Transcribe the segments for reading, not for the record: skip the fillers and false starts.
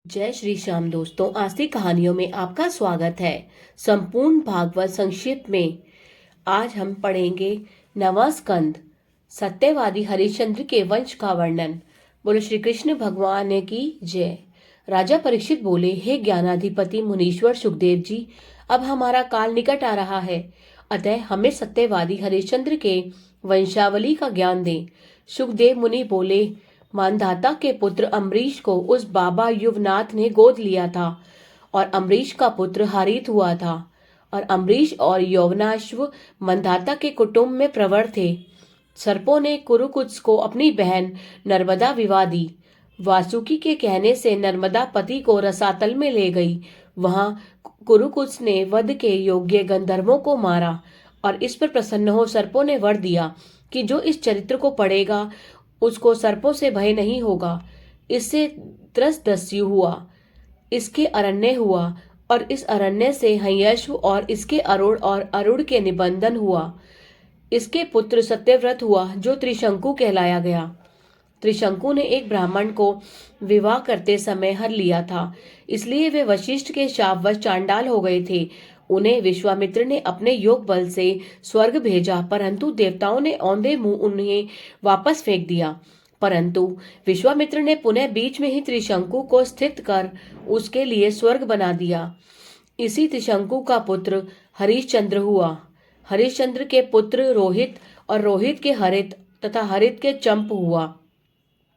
जय श्री श्याम दोस्तों, आज की कहानियों में आपका स्वागत है। संपूर्ण भागवत संक्षिप्त में आज हम पढ़ेंगे नवा स्कंद, सत्यवादी हरिश्चंद्र के वंश का वर्णन। बोले श्री कृष्ण भगवान की जय। राजा परीक्षित बोले, हे ज्ञानाधिपति मुनीश्वर सुखदेव जी, अब हमारा काल निकट आ रहा है, अतः हमें सत्यवादी हरिश्चंद्र के वंशावली का ज्ञान दें। सुखदेव मुनि बोले, मानधाता के पुत्र अम्बरीश को उस बाबा युवनाथ ने गोद लिया था और अम्बरीश का पुत्र हरित हुआ था, और अम्बरीश और यौवनाश्व मंधाता के कुटुंब में प्रवर थे। सर्पों ने कुरुकुत्स को अपनी बहन नर्मदा विवाह दी। वासुकी के कहने से नर्मदा पति को रसातल में ले गई। वहां कुरुकुत्स ने वध के योग्य गंधर्वों को मारा, और इस पर प्रसन्न हो सर्पों ने वर दिया कि जो इस चरित्र को पढ़ेगा उसको सर्पों से भय नहीं होगा। इससे त्रसदस्यु हुआ, इसके अरण्य हुआ, और इस अरण्य से हयश्व और इसके अरुण और अरुण के निबंधन हुआ। इसके पुत्र सत्यव्रत हुआ, जो त्रिशंकु कहलाया गया। त्रिशंकु ने एक ब्राह्मण को विवाह करते समय हर लिया था, इसलिए वे वशिष्ठ के शापवश चांडाल हो गए थे। उन्हें विश्वामित्र ने अपने योग बल से स्वर्ग भेजा, परंतु देवताओं ने औंधे मुंह उन्हें वापस फेंक दिया। परंतु विश्वामित्र ने पुनः बीच में ही त्रिशंकु को स्थित कर उसके लिए स्वर्ग बना दिया। इसी त्रिशंकु का पुत्र हरिश्चंद्र हुआ। हरिश्चंद्र के पुत्र रोहित, और रोहित के हरित तथा हरित के चंप हुआ,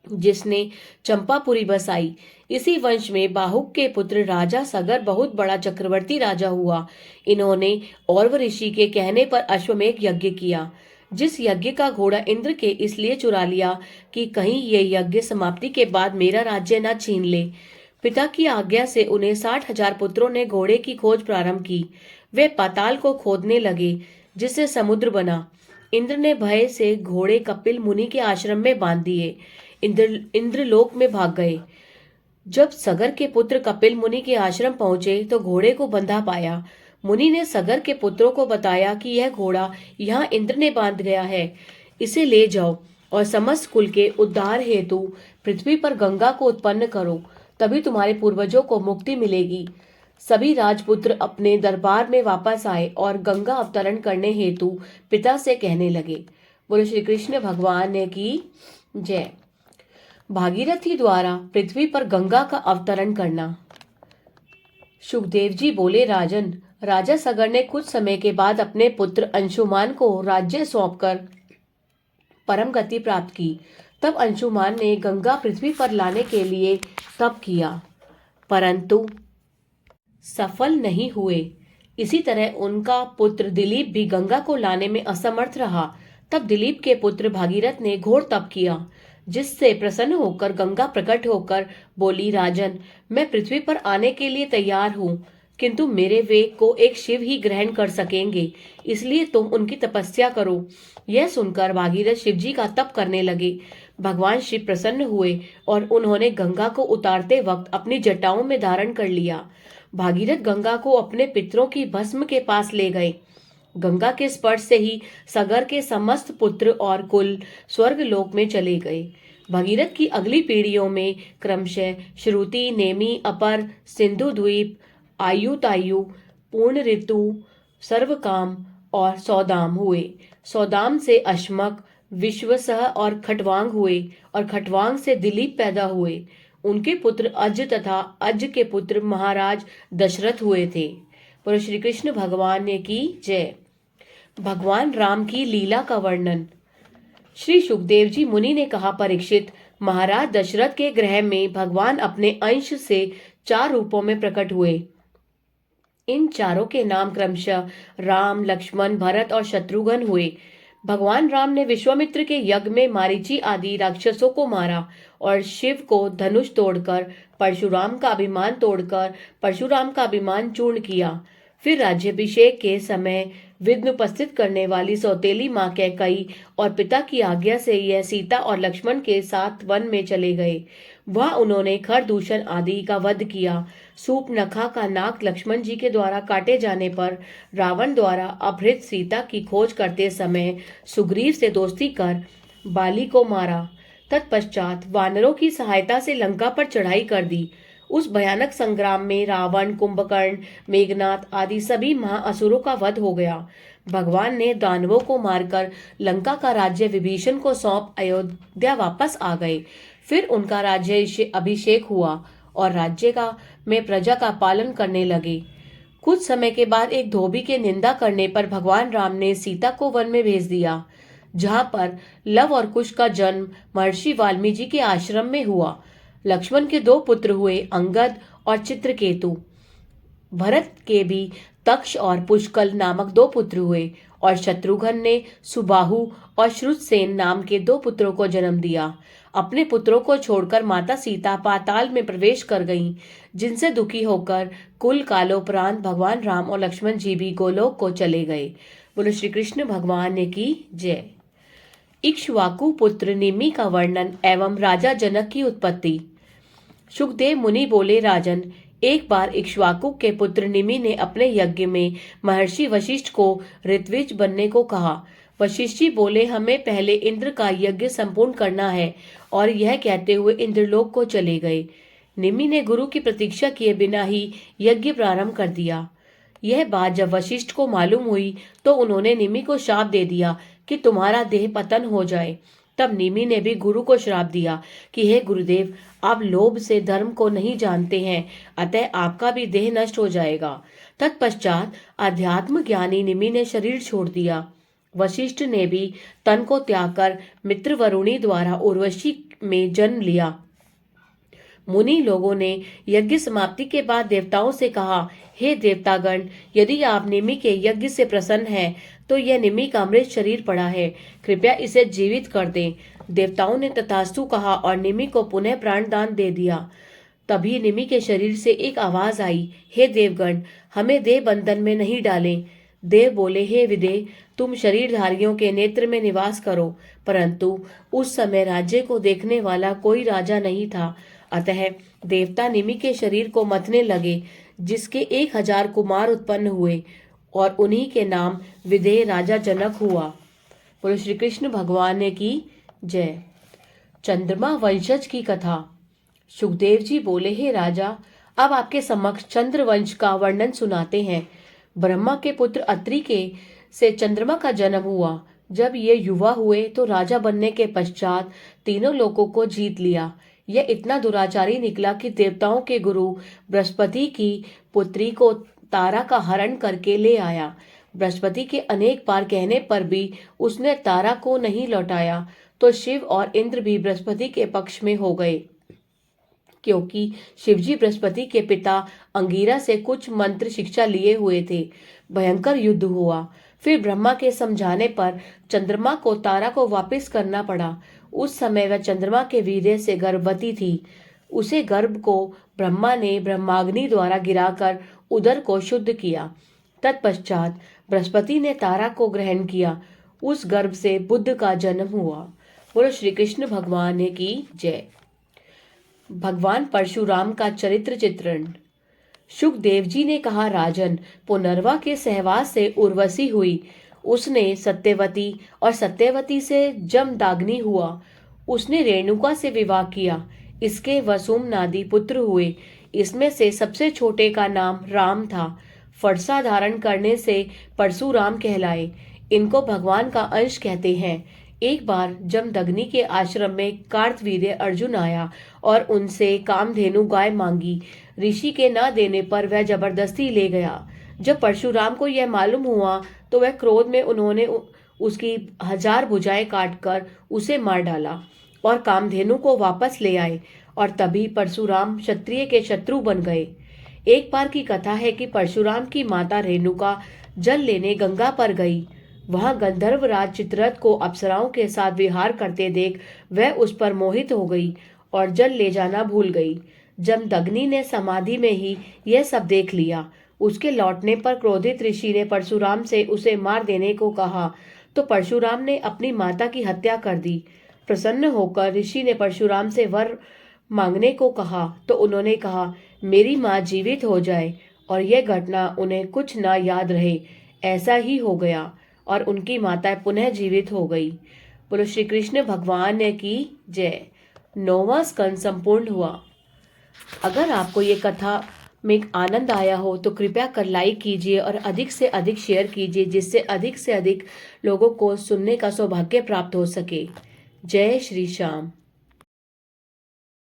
जिसने चंपापुरी बसाई। इसी वंश में बाहुक के पुत्र राजा सगर बहुत बड़ा चक्रवर्ती राजा हुआ। इन्होंने औरव ऋषि के कहने पर अश्वमेध यज्ञ किया, जिस यज्ञ का घोड़ा इंद्र के इसलिए चुरा लिया कि कहीं ये यज्ञ समाप्ति के बाद मेरा राज्य न छीन ले। पिता की आज्ञा से उन्हें 60,000 पुत्रों ने घोड़े की खोज प्रारंभ की। वे पाताल को खोदने लगे, जिससे समुद्र बना। इंद्र ने भय से घोड़े कपिल मुनि के आश्रम में बांध दिए। इंद्रलोक में भाग गए। जब सगर के पुत्र कपिल मुनि के आश्रम पहुंचे तो घोड़े को बंधा पाया। मुनि ने सगर के पुत्रों को बताया कि यह घोड़ा यहाँ इंद्र ने बांध गया है, इसे ले जाओ और समस्त कुल के उद्धार हेतु पृथ्वी पर गंगा को उत्पन्न करो, तभी तुम्हारे पूर्वजों को मुक्ति मिलेगी। सभी राजपुत्र अपने दरबार में वापस आए और गंगा अवतरण करने हेतु पिता से कहने लगे। बोले श्री कृष्ण भगवान की जय। भागीरथी द्वारा पृथ्वी पर गंगा का अवतरण करना। सुखदेव जी बोले, राजन, राजा सगर ने कुछ समय के बाद अपने पुत्र अंशुमान को राज्य सौंपकर परम गति प्राप्त की। तब अंशुमान ने गंगा पृथ्वी पर लाने के लिए तप किया, परंतु सफल नहीं हुए। इसी तरह उनका पुत्र दिलीप भी गंगा को लाने में असमर्थ रहा। तब दिलीप के पुत्र भागीरथ ने घोर तप किया, जिससे प्रसन्न होकर गंगा प्रकट होकर बोली, राजन, मैं पृथ्वी पर आने के लिए तैयार हूँ, किंतु मेरे वेग को एक शिव ही ग्रहण कर सकेंगे, इसलिए तुम उनकी तपस्या करो। यह सुनकर भागीरथ शिव जी का तप करने लगे। भगवान शिव प्रसन्न हुए और उन्होंने गंगा को उतारते वक्त अपनी जटाओं में धारण कर लिया। भागीरथ गंगा को अपने पितरों की भस्म के पास ले गए। गंगा के स्पर्श से ही सगर के समस्त पुत्र और कुल स्वर्ग लोक में चले गए। भगीरथ की अगली पीढ़ियों में क्रमशः श्रुति, नेमि, अपर, सिंधु द्वीप, आयुतायु, पूर्ण ऋतु, सर्वकाम और सौदाम हुए। सौदाम से अश्मक, विश्वसह और खटवांग हुए, और खटवांग से दिलीप पैदा हुए। उनके पुत्र अज तथा अज के पुत्र महाराज दशरथ हुए थे। पर श्री कृष्ण भगवान की जय। भगवान राम की लीला का वर्णन। श्री सुखदेव जी मुनि ने कहा, परीक्षित, महाराज दशरथ के गृह में भगवान अपने अंश से 4 रूपों में प्रकट हुए। इन चारों के नाम क्रमशः राम, लक्ष्मण, भरत और शत्रुघ्न हुए। भगवान राम ने विश्वामित्र के यज्ञ में मारीची आदि राक्षसों को मारा और शिव को धनुष तोड़कर परशुराम का अभिमान चूर्ण किया। फिर राज्याभिषेक के समय विघ्न उपस्थित करने वाली सौतेली मां कैकई और पिता की आज्ञा से यह सीता और लक्ष्मण के साथ वन में चले गए। वहां उन्होंने खरदूषण आदि का वध किया। सूर्पनखा का नाक लक्ष्मण जी के द्वारा काटे जाने पर रावण द्वारा अपहृत सीता की खोज करते समय सुग्रीव से दोस्ती कर बाली को मारा। तत्पश्चात वानरों की सहायता से लंका पर चढ़ाई कर दी। उस भयानक संग्राम में रावण, कुंभकर्ण, मेघनाथ आदि सभी महाअसुरों का वध हो गया। भगवान ने दानवों को मारकर लंका का राज्य विभीषण को सौंप अयोध्या वापस आ गए। फिर उनका राज्य अभिषेक हुआ और राज्य का में प्रजा का पालन करने लगे। कुछ समय के बाद एक धोबी के निंदा करने पर भगवान राम ने सीता को वन में भेज दिया, जहां पर लव और कुश का जन्म महर्षि वाल्मीकि के आश्रम में हुआ। लक्ष्मण के दो पुत्र हुए, अंगद और चित्रकेतु। भरत के भी तक्ष और पुष्कल नामक दो पुत्र हुए और शत्रुघ्न ने सुबाहु और श्रुतसेन नाम के दो पुत्रों को जन्म दिया। अपने पुत्रों को छोड़कर माता सीता पाताल में प्रवेश कर गईं, जिनसे दुखी होकर कुल कालोपरांत भगवान राम और लक्ष्मण जी भी गोलोक को चले गए। बोलो श्री कृष्ण भगवान की जय। इक्ष्वाकु पुत्र निमि का वर्णन एवं राजा जनक की उत्पत्ति। सुखदेव मुनि बोले, राजन, एक बार इक्ष्वाकु के पुत्र निमि ने अपने यज्ञ में महर्षि वशिष्ठ को ऋत्विज बनने को कहा। वशिष्ठ जी बोले, हमें पहले इंद्र का यज्ञ संपूर्ण करना है, और यह कहते हुए इंद्रलोक को चले गए। निमि ने गुरु की प्रतीक्षा किए बिना ही यज्ञ प्रारंभ कर दिया। यह बात जब वशिष्ठ को मालूम हुई तो उन्होंने निमि को शाप दे दिया कि तुम्हारा देह पतन हो जाए। तब निमि ने भी गुरु को श्राप दिया कि हे गुरुदेव, आप लोभ से धर्म को नहीं जानते हैं, अतः आपका भी देह नष्ट हो जाएगा। तत्पश्चात अध्यात्म ज्ञानी निमि ने शरीर छोड़ दिया। वशिष्ठ ने भी तन को त्याग कर मित्र वरुणी द्वारा उर्वशी में जन्म लिया। मुनि लोगों ने यज्ञ समाप्ति के बाद देवताओं से कहा, हे देवतागण, यदि आप निमि के यज्ञ से प्रसन्न हैं तो यह निमि का मृत शरीर पड़ा है, कृपया इसे जीवित कर दें। देवताओं ने तथास्तु कहा और निमि को पुनः प्राण दान दे दिया। तभी निमि के शरीर से एक आवाज आई, हे देवगण, हमें देह बंधन में नहीं डालें। देव बोले, हे विदेह, तुम शरीरधारियों के नेत्र में निवास करो। परंतु उस समय राज्य को देखने वाला कोई राजा नहीं था, अतः देवता निमि के शरीर को मथने लगे, जिसके 1000 कुमार उत्पन्न हुए और उन्हीं के नाम विदेह राजा जनक हुआ। बोलो श्री कृष्ण भगवान की जय। चंद्रमा वंशज की कथा। सुखदेव जी बोले, हे राजा, अब आपके समक्ष चंद्र वंश का वर्णन सुनाते हैं। ब्रह्मा के पुत्र अत्रि के से चंद्रमा का जन्म हुआ। जब ये युवा हुए तो राजा बनने के पश्चात तीनों लोकों को जीत लिया। यह इतना दुराचारी निकला कि देवताओं के गुरु बृहस्पति की पुत्री को तारा का हरण करके ले आया। बृहस्पति के अनेक बार कहने पर भी उसने तारा को नहीं लौटाया, तो शिव और इंद्र भी बृहस्पति के पक्ष में हो गए, क्योंकि शिवजी बृहस्पति के पिता अंगिरा से कुछ मंत्र शिक्षा लिए हुए थे। भयंकर युद्ध हुआ। फिर ब्रह्मा के समझाने पर चंद्रमा को तारा को वापस करना पड़ा। उस समय वह चंद्रमा के वीर्य से गर्भवती थी। उसे गर्भ को ब्रह्मा ने ब्रह्माग्नि द्वारा गिराकर उदर को शुद्ध किया। तत्पश्चात बृहस्पति ने तारा को ग्रहण किया। उस गर्भ से बुद्ध का जन्म हुआ। बोलो श्री कृष्ण भगवान की जय। भगवान परशुराम का चरित्र चित्रण। सुखदेव जी ने कहा, राजन, पुनर्वा के सहवास से उर्वशी हुई। उसने सत्यवती और सत्यवती से जमदाग्नि हुआ। उसने रेणुका से विवाह किया। इसके वसुमनादी पुत्र हुए। इसमें से सबसे छोटे का नाम राम था। फरसा धारण करने से परशुराम कहलाए। इनको भगवान का अंश कहते हैं। एक बार जमदग्नि के आश्रम में कार्तवीर्य अर्जुन आया और उनसे कामधेनु गाय मांगी। ऋषि के न देने पर वह जबरदस्ती ले गया। जब परशुराम को यह मालूम हुआ तो वह क्रोध में उन्होंने उसकी 1000 भुजाएं काटकर उसे मार डाला और कामधेनु को वापस ले आए, और तभी परशुराम क्षत्रिय के शत्रु बन गए। एक बार की कथा है कि परशुराम की माता रेणुका जल लेने गंगा पर गई। वहां गंधर्वराज चित्ररथ को अप्सराओं के साथ विहार करते देख वह उस पर मोहित हो गई और जल ले जाना भूल गई। जमदग्नि ने समाधि में ही यह सब देख लिया। उसके लौटने पर क्रोधित ऋषि ने परशुराम से उसे मार देने को कहा, तो परशुराम ने अपनी माता की हत्या कर दी। प्रसन्न होकर ऋषि ने परशुराम से वर मांगने को कहा, तो उन्होंने कहा, मेरी माँ जीवित हो जाए और यह घटना उन्हें कुछ न याद रहे। ऐसा ही हो गया और उनकी माता पुनः जीवित हो गई। बोलो श्री कृष्ण भगवान की जय। 9वां स्कंद संपूर्ण हुआ। अगर आपको ये कथा में आनंद आया हो तो कृपया कर लाइक कीजिए और अधिक से अधिक शेयर कीजिए, जिससे अधिक से अधिक लोगों को सुनने का सौभाग्य प्राप्त हो सके। जय श्री श्याम।